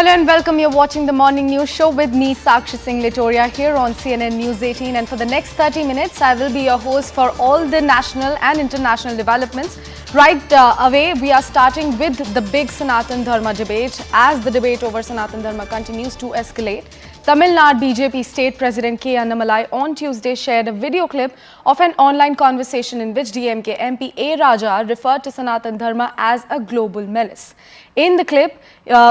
Hello and welcome. You're watching the Morning News Show with me, Sakshi Singh Litoria, here on CNN News 18. And for the next 30 minutes, I will be your host for all the national and international developments. Right away, we are starting with the big Sanatan Dharma debate. As the debate over Sanatan Dharma continues to escalate, Tamil Nadu BJP State President K. Annamalai on Tuesday shared a video clip of an online conversation in which DMK MP A. Raja referred to Sanatan Dharma as a global menace. In the clip,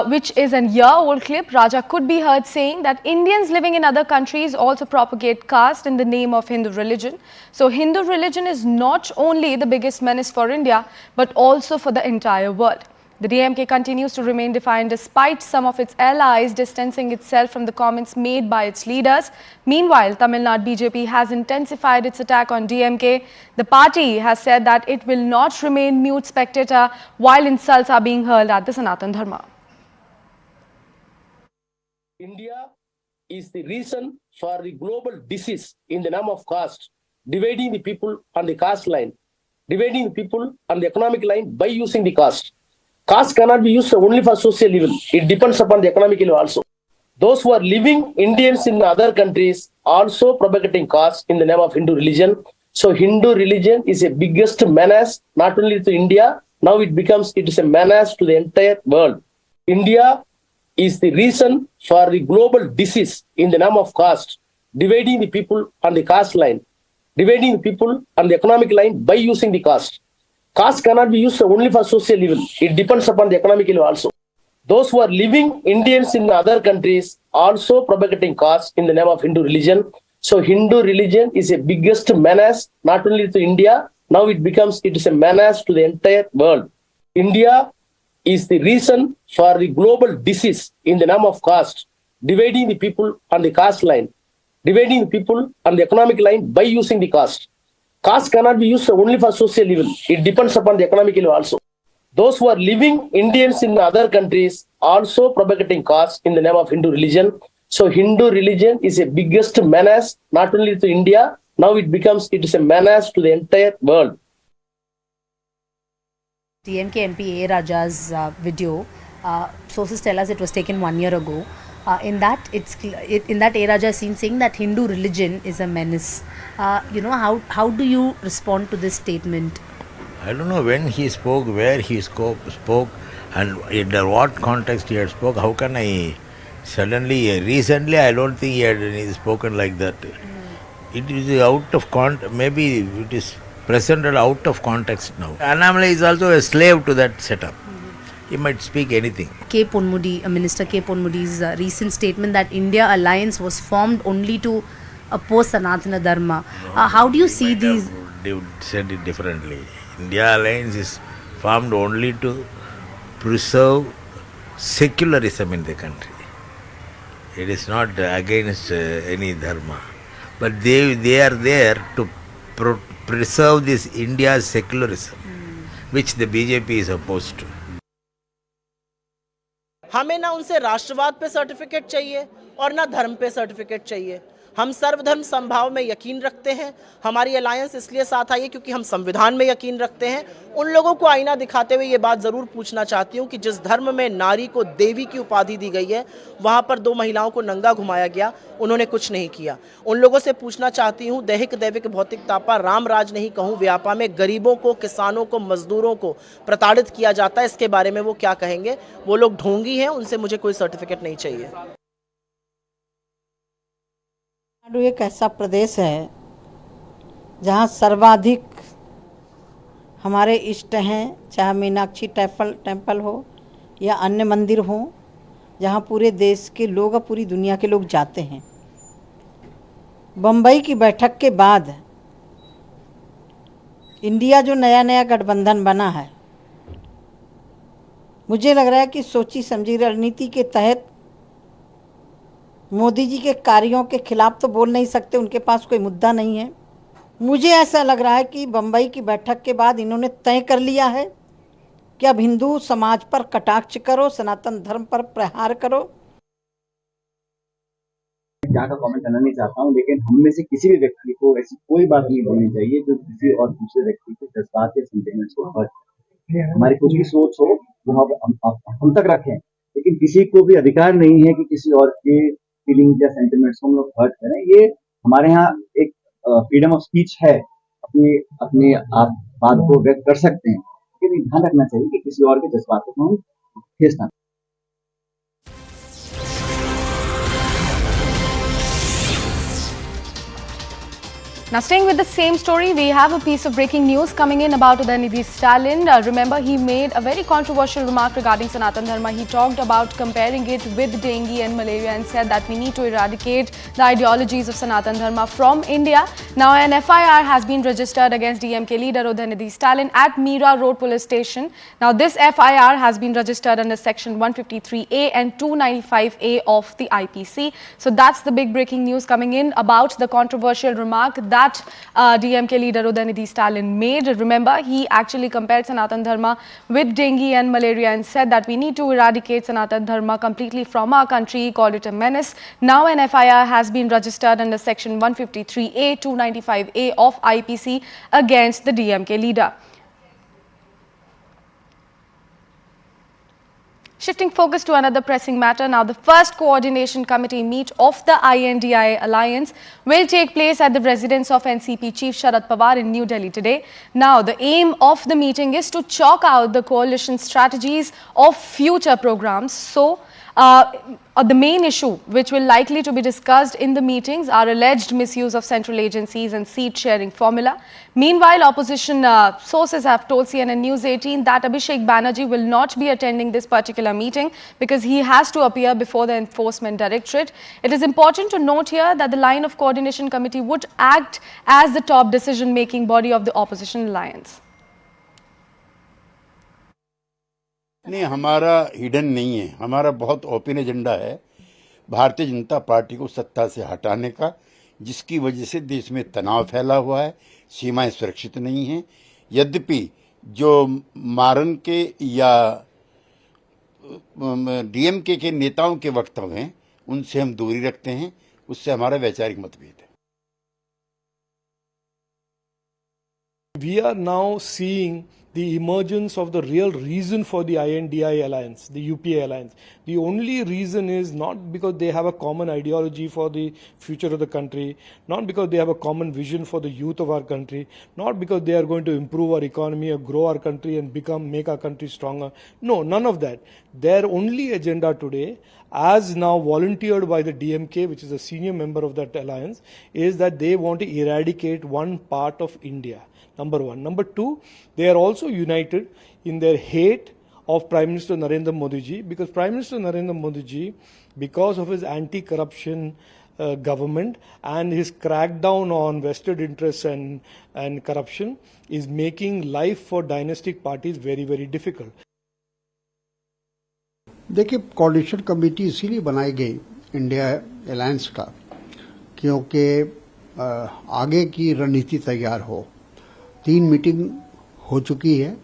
which is a year-old clip, Raja could be heard saying that Indians living in other countries also propagate caste in the name of Hindu religion. So Hindu religion is not only the biggest menace for India, but also for the entire world. The DMK continues to remain defiant despite some of its allies distancing itself from the comments made by its leaders. Meanwhile, Tamil Nadu BJP has intensified its attack on DMK. The party has said that it will not remain mute spectator while insults are being hurled at the Sanatan Dharma. India is the reason for the global disease in the name of caste, dividing the people on the caste line, dividing the people on the economic line by using the caste. Caste cannot be used only for social evil. It depends upon the economic evil also. Those who are living Indians in other countries also propagating caste in the name of Hindu religion. So Hindu religion is a biggest menace not only to India, now it is a menace to the entire world. India is the reason for the global disease in the name of caste, dividing the people on the caste line, dividing the people on the economic line by using the caste. Caste cannot be used only for social evil. It depends upon the economic evil also. Those who are living Indians in other countries also propagating caste in the name of Hindu religion. So Hindu religion is a biggest menace not only to India, now it is a menace to the entire world. India is the reason for the global disease in the name of caste, dividing the people on the caste line, dividing the people on the economic line by using the caste. Caste cannot be used only for social evil. It depends upon the economic evil also. Those who are living Indians in other countries also propagating caste in the name of Hindu religion. So Hindu religion is a biggest menace not only to India, now it is a menace to the entire world. DMK MP A. Raja's video, sources tell us it was taken 1 year ago. In that A. Raja is seen saying that Hindu religion is a menace. How do you respond to this statement? I don't know when he spoke, where he spoke, and in what context he had spoke. How can I suddenly, recently I don't think he had spoken like that. It is out of context, maybe it is presented out of context now. Annamalai is also a slave to that setup. He might speak anything. Minister K. Ponmudi's recent statement that India alliance was formed only to oppose Sanatana Dharma. How do you see these? They would said it differently. India alliance is formed only to preserve secularism in the country. It is not against any dharma. But they are there to preserve this India's secularism, which the BJP is opposed to. हमें ना उनसे राष्ट्रवाद पे certificate चाहिए और ना धर्म पे सर्टिफिकेट चाहिए। हम सर्वधर्म समभाव में यकीन रखते हैं। हमारी अलायंस इसलिए साथ आई है क्योंकि हम संविधान में यकीन रखते हैं। उन लोगों को आईना दिखाते हुए ये बात ज़रूर पूछना चाहती हूँ कि जिस धर्म में नारी को देवी की उपाधि दी गई है, वहाँ पर 2 महिलाओं को नंगा घुमाया गया, उन्होंने कुछ नहीं किया। उन लोगों से पूछना चाहती हूँ, दैहिक दैविक भौतिक तापा राम राज नहीं कहूँ, व्यापा में गरीबों को, किसानों को, मजदूरों को प्रताड़ित किया जाता है, इसके बारे में वो क्या कहेंगे? वो लोग ढोंगी हैं, उनसे मुझे कोई सर्टिफिकेट नहीं चाहिए। एक ऐसा प्रदेश है जहाँ सर्वाधिक हमारे इष्ट हैं, चाहे मीनाक्षी टेम्पल हो या अन्य मंदिर हो, जहाँ पूरे देश के लोग और पूरी दुनिया के लोग जाते हैं। बम्बई की बैठक के बाद इंडिया जो नया गठबंधन बना है, मुझे लग रहा है कि सोची समझी रणनीति के तहत मोदी जी के कार्यों के खिलाफ तो बोल नहीं सकते, उनके पास कोई मुद्दा नहीं है। मुझे ऐसा लग रहा है कि बम्बई की बैठक के बाद इन्होंने तय कर लिया है कि अब हिंदू समाज पर कटाक्ष करो, सनातन धर्म पर प्रहार करो। क्या का कमेंट करना नहीं चाहता हूँ, लेकिन हम में से किसी भी व्यक्ति को ऐसी कोई बात नहीं बोलनी चाहिए जो किसी और दूसरे व्यक्ति के जज्बात या सेंटिमेंट्स को हर्ट करे। हमारी कुछ भी सोच हो वो हम तक रखें, लेकिन किसी को भी अधिकार नहीं है कि किसी और के फीलिंग्स या सेंटिमेंट्स को हम लोग हर्ट करें। ये हमारे यहाँ एक फ्रीडम ऑफ स्पीच है, अपनी अपनी आप बात को व्यक्त कर सकते हैं, लेकिन ध्यान रखना चाहिए कि किसी और के जज्बातों को हम ठेस ना। Now, staying with the same story, we have a piece of breaking news coming in about Udayanidhi Stalin. Remember, he made a very controversial remark regarding Sanatan Dharma. He talked about comparing it with dengue and malaria and said that we need to eradicate the ideologies of Sanatan Dharma from India. Now, an FIR has been registered against DMK leader Udayanidhi Stalin at Mira Road Police Station. Now, this FIR has been registered under Section 153A and 295A of the IPC. So, that's the big breaking news coming in about the controversial remark that DMK leader Udayanidhi Stalin made. Remember, he actually compared Sanatan Dharma with dengue and malaria and said that we need to eradicate Sanatan Dharma completely from our country. He called it a menace. Now an FIR has been registered under Section 153A, 295A of IPC against the DMK leader. Shifting focus to another pressing matter now, the first coordination committee meet of the I.N.D.I.A alliance will take place at the residence of NCP Chief Sharad Pawar in New Delhi today. Now, the aim of the meeting is to chalk out the coalition strategies of future programs. So, the main issue which will likely to be discussed in the meetings are alleged misuse of central agencies and seat sharing formula. Meanwhile, opposition sources have told CNN News18 that Abhishek Banerjee will not be attending this particular meeting because he has to appear before the Enforcement Directorate. It is important to note here that the line of coordination committee would act as the top decision-making body of the opposition alliance. नहीं, हमारा hidden नहीं है, हमारा बहुत open agenda है Bharatiya Janata party को सत्ता से हटाने का, जिसकी वजह से देश में तनाव फैला हुआ है, सीमाएं सुरक्षित नहीं हैं। यद्यपि जो मारन के या डीएमके के नेताओं के वक्तव्य हैं उनसे हम दूरी रखते हैं, उससे हमारा वैचारिक मतभेद है। We are now seeing the emergence of the real reason for the I.N.D.I.A alliance, the UPA alliance. The only reason is not because they have a common ideology for the future of the country, not because they have a common vision for the youth of our country, not because they are going to improve our economy or grow our country and make our country stronger. No, none of that. Their only agenda today, as now volunteered by the DMK, which is a senior member of that alliance, is that they want to eradicate one part of India. Number one. Number two, they are also united in their hate of Prime Minister Narendra Modi ji, because Prime Minister Narendra Modi ji, because of his anti-corruption government and his crackdown on vested interests and corruption, is making life for dynastic parties very, very difficult. देखिए, coordination committee इसीलिए बनाई गई India alliance का क्योंकि आगे की रणनीति तैयार हो। 3 मीटिंग हो चुकी है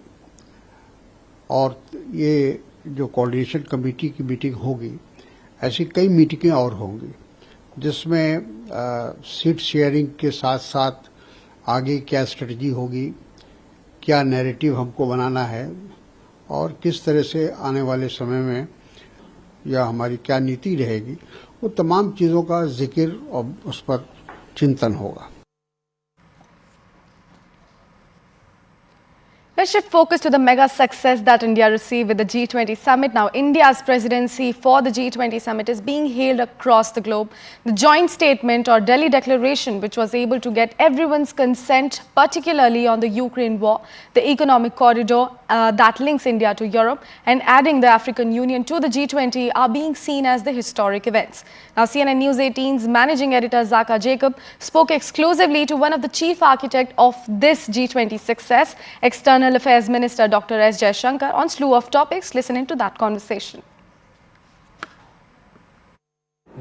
और ये जो कोऑर्डिनेशन कमेटी की मीटिंग होगी, ऐसी कई मीटिंगें और होंगी जिसमें सीट शेयरिंग के साथ साथ आगे क्या स्ट्रेटजी होगी, क्या नैरेटिव हमको बनाना है और किस तरह से आने वाले समय में या हमारी क्या नीति रहेगी, वो तमाम चीज़ों का जिक्र और उस पर चिंतन होगा। Let's shift focus to the mega success that India received with the G20 summit. Now, India's presidency for the G20 summit is being hailed across the globe. The joint statement or Delhi declaration, which was able to get everyone's consent, particularly on the Ukraine war, the economic corridor that links India to Europe, and adding the African Union to the G20 are being seen as the historic events. Now, CNN News18's managing editor Zaka Jacob spoke exclusively to one of the chief architects of this G20 success, External Affairs Minister Dr. S. Jaishankar, on slew of topics. Listen into that conversation.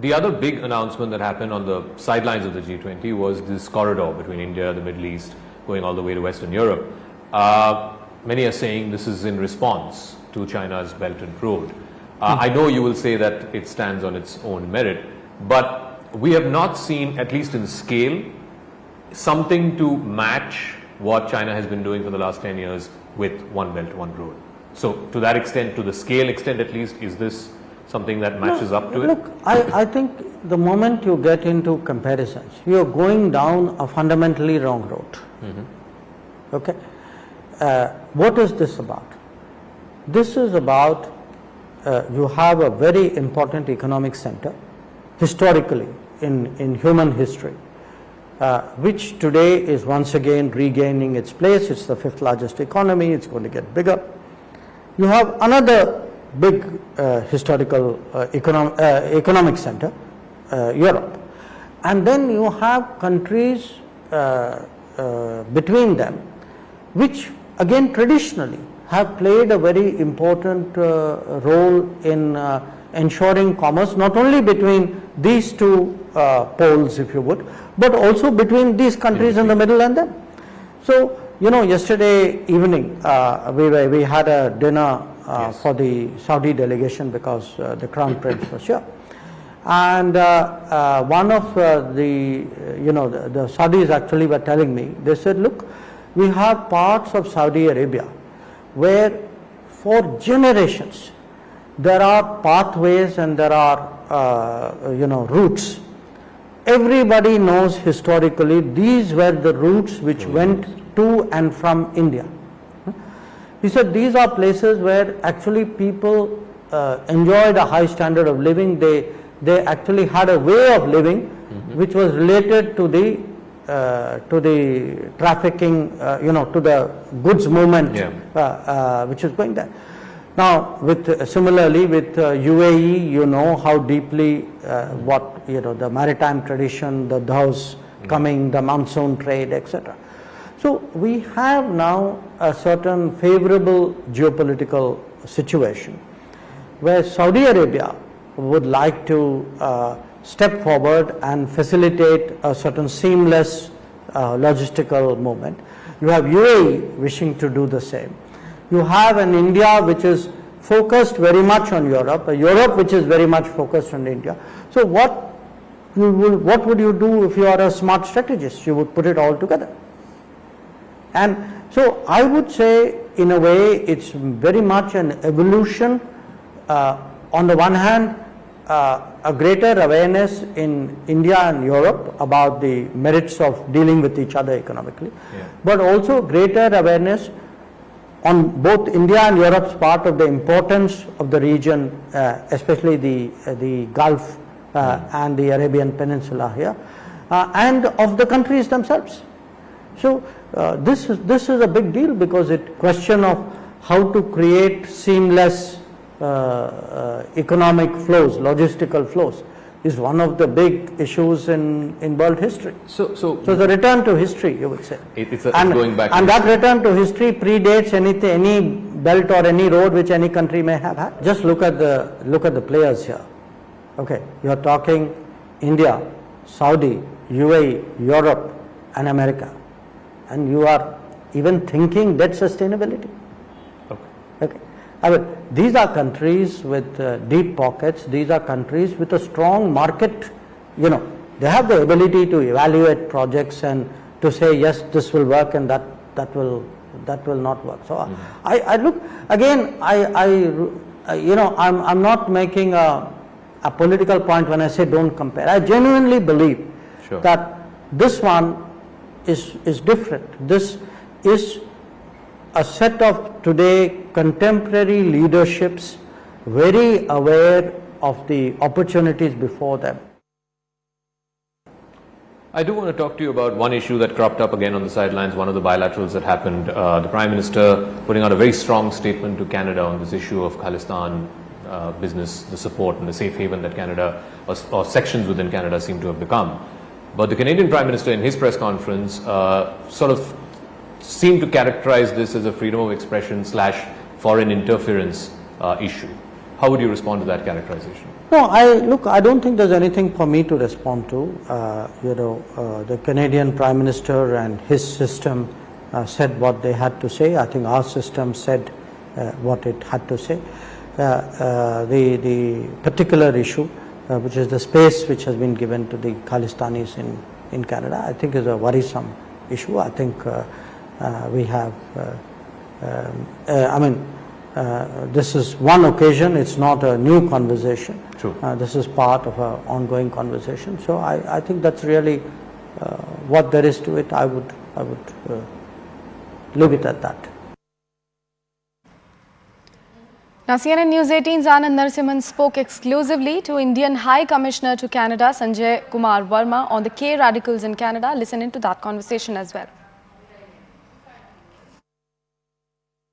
The other big announcement that happened on the sidelines of the G20 was this corridor between India, the Middle East, going all the way to Western Europe. Many are saying this is in response to China's Belt and Road. I know you will say that it stands on its own merit, but we have not seen, at least in scale, something to match what China has been doing for the last 10 years with One Belt, One Road. So to that extent, to the scale extent at least, is this something that matches up to it? Look, I think the moment you get into comparisons, you are going down a fundamentally wrong road. Okay? What is this about? This is about you have a very important economic center historically in human history, which today is once again regaining its place. It's the 5th largest economy. It's going to get bigger. You have another big historical economic center, Europe, and then you have countries between them, which again traditionally have played a very important role in ensuring commerce, not only between these two poles, if you would, but also between these countries in the middle and them. So, you know, yesterday evening we had a dinner for the Saudi delegation because the Crown Prince was here. And one of the Saudis actually were telling me, they said, look, we have parts of Saudi Arabia where for generations there are pathways and there are routes. Everybody knows historically these were the routes which went to and from India. He said these are places where actually people enjoyed a high standard of living. They actually had a way of living which was related to the trafficking, to the goods movement, which is going there. Now, similarly with UAE, you know how deeply the maritime tradition, the dhows coming, the monsoon trade, etc. So we have now a certain favorable geopolitical situation where Saudi Arabia would like to step forward and facilitate a certain seamless logistical movement. You have UAE wishing to do the same. You have an India which is focused very much on Europe, a Europe which is very much focused on India. So what would you do if you are a smart strategist? You would put it all together. And so I would say in a way it's very much an evolution. On the one hand, a greater awareness in India and Europe about the merits of dealing with each other economically, but also greater awareness on both India and Europe's part of the importance of the region, especially the Gulf and the Arabian Peninsula here, and of the countries themselves. So this is a big deal because it question of how to create seamless economic flows, logistical flows, is one of the big issues in world history. So the return to history, you would say. It's going back. And that return to history predates any belt or any road which any country may have had. Just look at the players here. Okay, you are talking India, Saudi, UAE, Europe, and America, and you are even thinking debt sustainability. Okay. I mean, these are countries with deep pockets. These are countries with a strong market. You know, they have the ability to evaluate projects and to say yes, this will work, and that will not work. So I look again. I'm not making a political point when I say don't compare. I genuinely believe that this one is different. This is a set of today contemporary leaderships very aware of the opportunities before them. I do want to talk to you about one issue that cropped up again on the sidelines, one of the bilaterals that happened. The Prime Minister putting out a very strong statement to Canada on this issue of Khalistan business, the support and the safe haven that Canada or sections within Canada seem to have become. But the Canadian Prime Minister in his press conference sort of seemed to characterize this as a freedom of expression / foreign interference issue. How would you respond to that characterization? No, I don't think there's anything for me to respond to. The Canadian Prime Minister and his system said what they had to say. I think our system said what it had to say. The particular issue, which is the space which has been given to the Khalistanis in Canada, I think is a worrisome issue. I think we have, this is one occasion, it's not a new conversation. True. This is part of an ongoing conversation. So I think that's really what there is to it. I would leave it at that. Now, CNN News 18's Anand Narasimhan spoke exclusively to Indian High Commissioner to Canada, Sanjay Kumar Verma, on the K radicals in Canada. Listen into that conversation as well.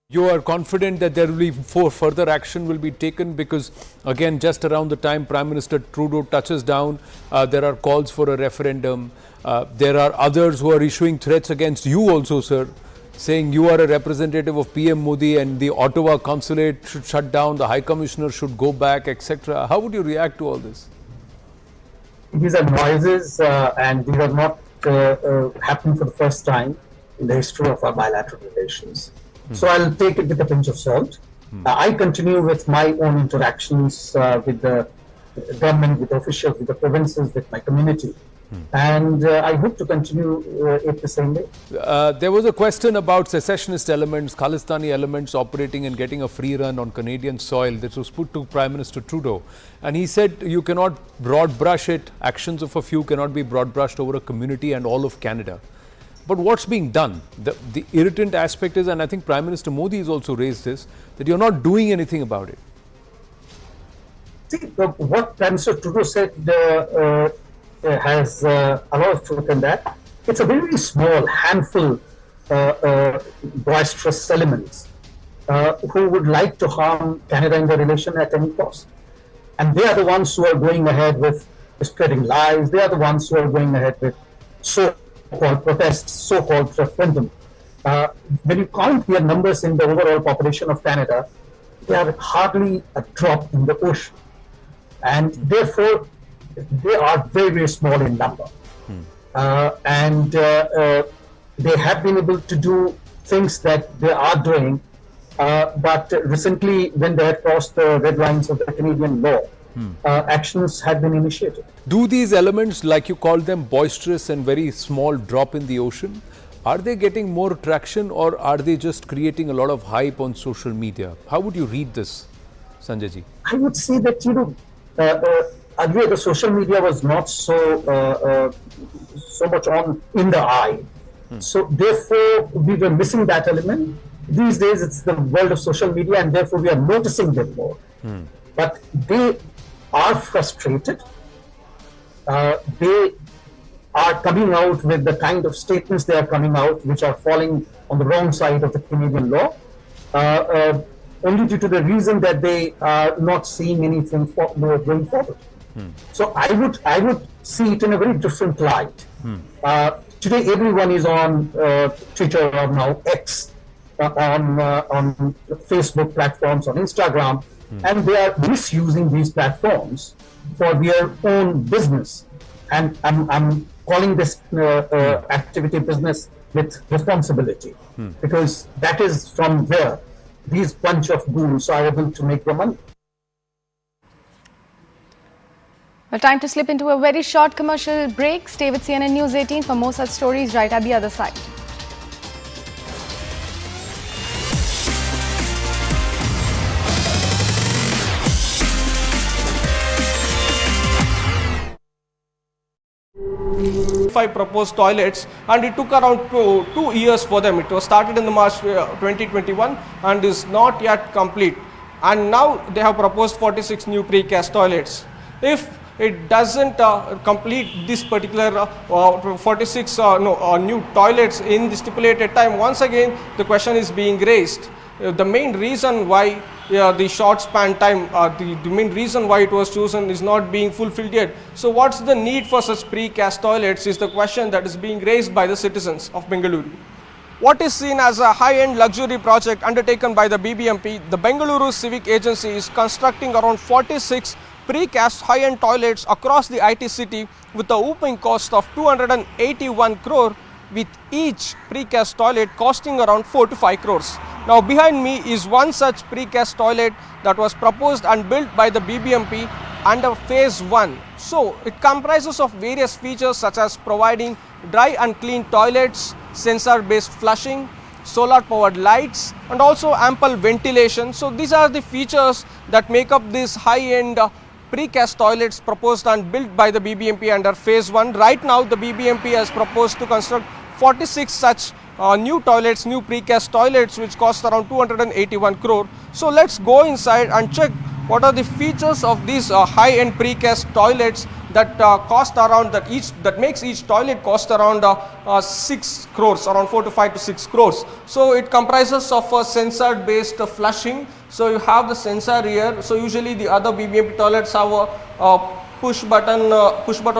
You are confident that there will be further action will be taken because, again, just around the time Prime Minister Trudeau touches down, there are calls for a referendum. There are others who are issuing threats against you also, sir, saying you are a representative of PM Modi and the Ottawa consulate should shut down, the High Commissioner should go back, etc. How would you react to all this? These are noises and these are not happening for the first time in the history of our bilateral relations. So I'll take it with a pinch of salt. I continue with my own interactions with the government, with officials, with the provinces, with my community. And I hope to continue it the same way. There was a question about secessionist elements, Khalistani elements operating and getting a free run on Canadian soil. This was put to Prime Minister Trudeau. And he said you cannot broad brush it. Actions of a few cannot be broad brushed over a community and all of Canada. But what's being done? The irritant aspect is, and I think Prime Minister Modi has also raised this, that you're not doing anything about it. See, what Prime Minister Trudeau said has a lot of truth in that. It's a very small handful boisterous elements who would like to harm Canada in the relation at any cost. And they are the ones who are going ahead with spreading lies. They are the ones who are going ahead with so-called protests, so-called referendum. When you count their numbers in the overall population of Canada, they are hardly a drop in the ocean. And therefore, they are very, very small in number. And they have been able to do things that they are doing. But recently, when they had crossed the red lines of the Canadian law, actions had been initiated. Do these elements, like you call them, boisterous and very small drop in the ocean, are they getting more traction or are they just creating a lot of hype on social media? How would you read this, Sanjay ji? I would say that, earlier the social media was not so much in the eye. So therefore, we were missing that element. These days, it's the world of social media and therefore we are noticing them more. But they are frustrated. They are coming out with the kind of statements they are coming out, which are falling on the wrong side of the Canadian law, only due to the reason that they are not seeing anything going forward. So I would see it in a very different light. Today, everyone is on Twitter or now X, on Facebook platforms, on Instagram, and they are misusing these platforms for their own business. And I'm calling this activity business with responsibility, because that is from where these bunch of ghouls are able to make their money. Well, time to slip into a very short commercial break. Stay with CNN News 18 for more such stories right at the other side. Five proposed toilets, and it took around 2 years for them. It was started in the March 2021 and is not yet complete. And now they have proposed 46 new precast toilets. If it doesn't complete this particular 46 new toilets in the stipulated time, once again the question is being raised. The main reason why the short span time, the main reason why it was chosen is not being fulfilled yet. So what's the need for such precast toilets is the question that is being raised by the citizens of Bengaluru. What is seen as a high-end luxury project undertaken by the BBMP, the Bengaluru Civic Agency is constructing around 46 precast high-end toilets across the IT city with a opening cost of 281 crore, with each precast toilet costing around 4 to 5 crores. Now behind me is one such precast toilet that was proposed and built by the BBMP under phase 1. So it comprises of various features such as providing dry and clean toilets, sensor based flushing, solar powered lights and also ample ventilation. So these are the features that make up this high-end precast toilets proposed and built by the BBMP under phase 1. Right now the BBMP has proposed to construct 46 such new toilets, new precast toilets, which cost around 281 crore. So let's go inside and check what are the features of these high-end precast toilets that cost around that makes each toilet cost around 6 crores, around 4 to 5 to 6 crores. So it comprises of a sensor-based flushing. So you have the sensor here. So usually the other BBMP toilets have a push button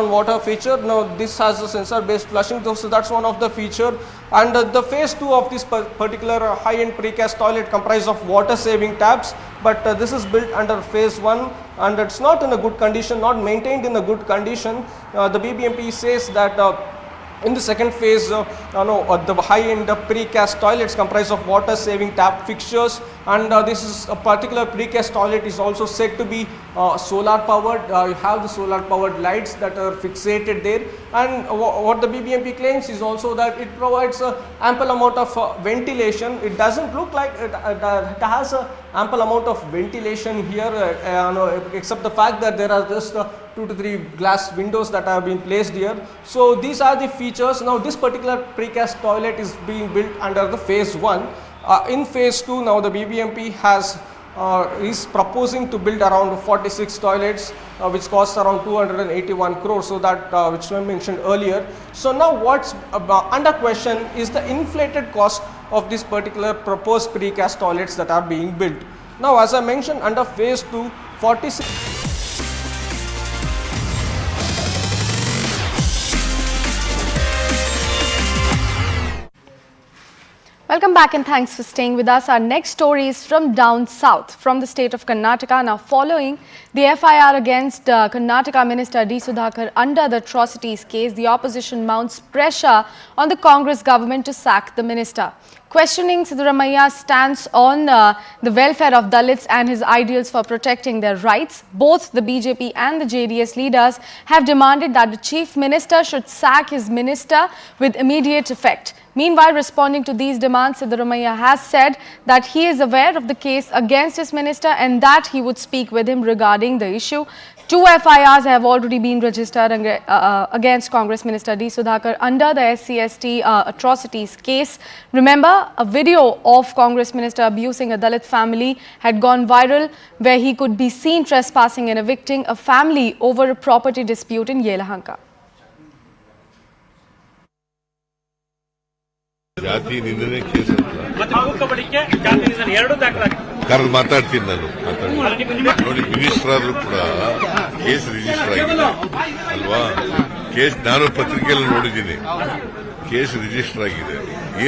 water feature. Now this has a sensor based flushing, so that's one of the feature. And the phase 2 of this particular high-end precast toilet comprises of water saving taps, but this is built under phase 1 and it's not in a good condition, not maintained in a good condition. The BBMP says that in the second phase, the high-end precast toilets comprise of water-saving tap fixtures, and this is a particular precast toilet is also said to be solar-powered. You have the solar-powered lights that are fixated there, and what the BBMP claims is also that it provides ample amount of ventilation. It doesn't look like it has a ample amount of ventilation here, except the fact that there are just 2 to 3 glass windows that have been placed here. So these are the features. Now this particular precast toilet is being built under the phase 1. In phase 2 now the BBMP is proposing to build around 46 toilets, which cost around 281 crores, so that which I mentioned earlier. So now what's under question is the inflated cost of this particular proposed precast toilets that are being built. Now as I mentioned, under phase 2, 46 Welcome back and thanks for staying with us. Our next story is from down south, from the state of Karnataka. Now, following the FIR against Karnataka Minister D Sudhakar under the atrocities case, the opposition mounts pressure on the Congress government to sack the minister. Questioning Siddaramaia's stance on the welfare of Dalits and his ideals for protecting their rights, both the BJP and the JDS leaders have demanded that the chief minister should sack his minister with immediate effect. Meanwhile, responding to these demands, Siddaramaiya has said that he is aware of the case against his minister and that he would speak with him regarding the issue. 2 FIRs have already been registered against Congress Minister D Sudhakar under the SC/ST atrocities case. Remember, a video of Congress Minister abusing a Dalit family had gone viral, where he could be seen trespassing and evicting a family over a property dispute in Yelahanka. ಜಾತಿ ನಿಂದನೆ case ಕರೆದು ಮಾತಾಡ್ತೀನಿ ನಾನು ನೋಡಿ minister ಆದ್ರೂ ಕೂಡ case register ಆಗಿದೆ ಅಲ್ವಾ ಕೇಸ್ ನಾನು ಪತ್ರಿಕೆಯಲ್ಲಿ ನೋಡಿದ್ದೀನಿ ಕೇಸ್ ರಿಜಿಸ್ಟರ್ ಆಗಿದೆ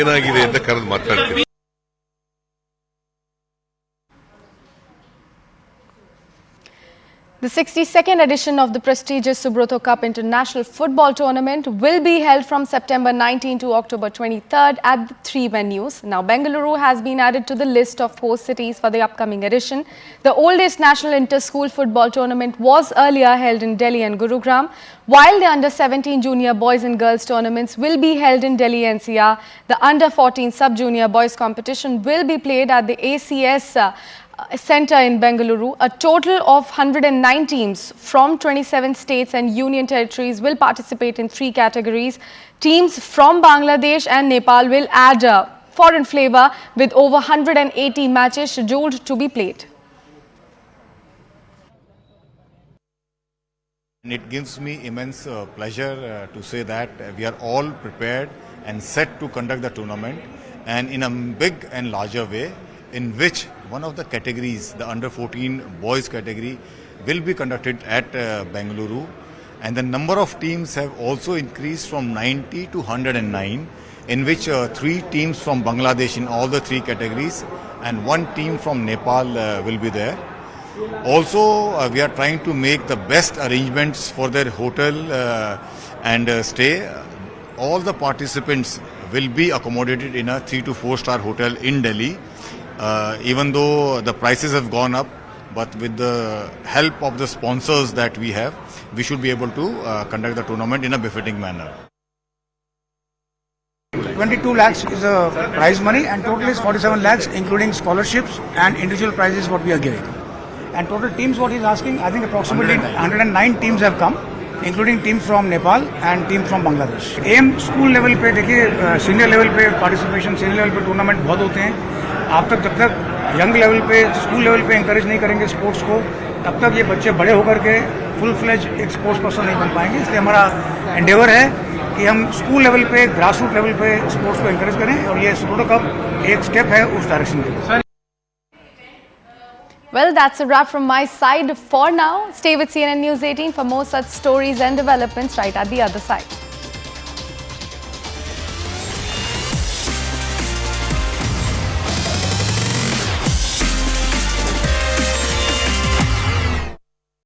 ಏನಾಗಿದೆ ಅಂತ ಕರೆದು ಮಾತಾಡ್ತೀನಿ. The 62nd edition of the prestigious Subroto Cup International Football Tournament will be held from September 19 to October 23rd at the 3 venues. Now, Bengaluru has been added to the list of host cities for the upcoming edition. The oldest national inter-school football tournament was earlier held in Delhi and Gurugram, while the under-17 junior boys and girls tournaments will be held in Delhi NCR. The under-14 sub-junior boys competition will be played at the ACS Centre in Bengaluru. A total of 109 teams from 27 states and union territories will participate in 3 categories. Teams from Bangladesh and Nepal will add foreign flavour with over 180 matches scheduled to be played. It gives me immense pleasure to say that we are all prepared and set to conduct the tournament, and in a big and larger way, in which one of the categories, the under-14 boys category, will be conducted at Bengaluru, and the number of teams have also increased from 90 to 109, in which 3 teams from Bangladesh in all the 3 categories and 1 team from Nepal will be there. Also, we are trying to make the best arrangements for their hotel and stay. All the participants will be accommodated in a 3 to 4 star hotel in Delhi. Even though the prices have gone up, but with the help of the sponsors that we have, we should be able to conduct the tournament in a befitting manner. 22 lakhs is a prize money, and total is 47 lakhs, including scholarships and individual prizes what we are giving. And total teams what he's asking, I think approximately 109 teams have come, including teams from Nepal and team from Bangladesh. Um school level पे देखिए, senior level पे participation, senior level पे tournament बहुत होते हैं. आप तक जब तक यंग लेवल पे, स्कूल लेवल पे इंकरेज नहीं करेंगे स्पोर्ट्स को, तब तक ये बच्चे बड़े होकर के फुल फ्लेज एक स्पोर्ट्स पर्सन नहीं बन पाएंगे. इसलिए हमारा एंडेवर है कि हम स्कूल लेवल पे, ग्रास रूट लेवल पे स्पोर्ट्स को इंकरेज करें, और ये सुब्रोटो कप एक स्टेप है उस डायरेक्शन में. Well, that's a wrap from my side for now. Stay with CNN News 18 for more such stories and developments right at the other side.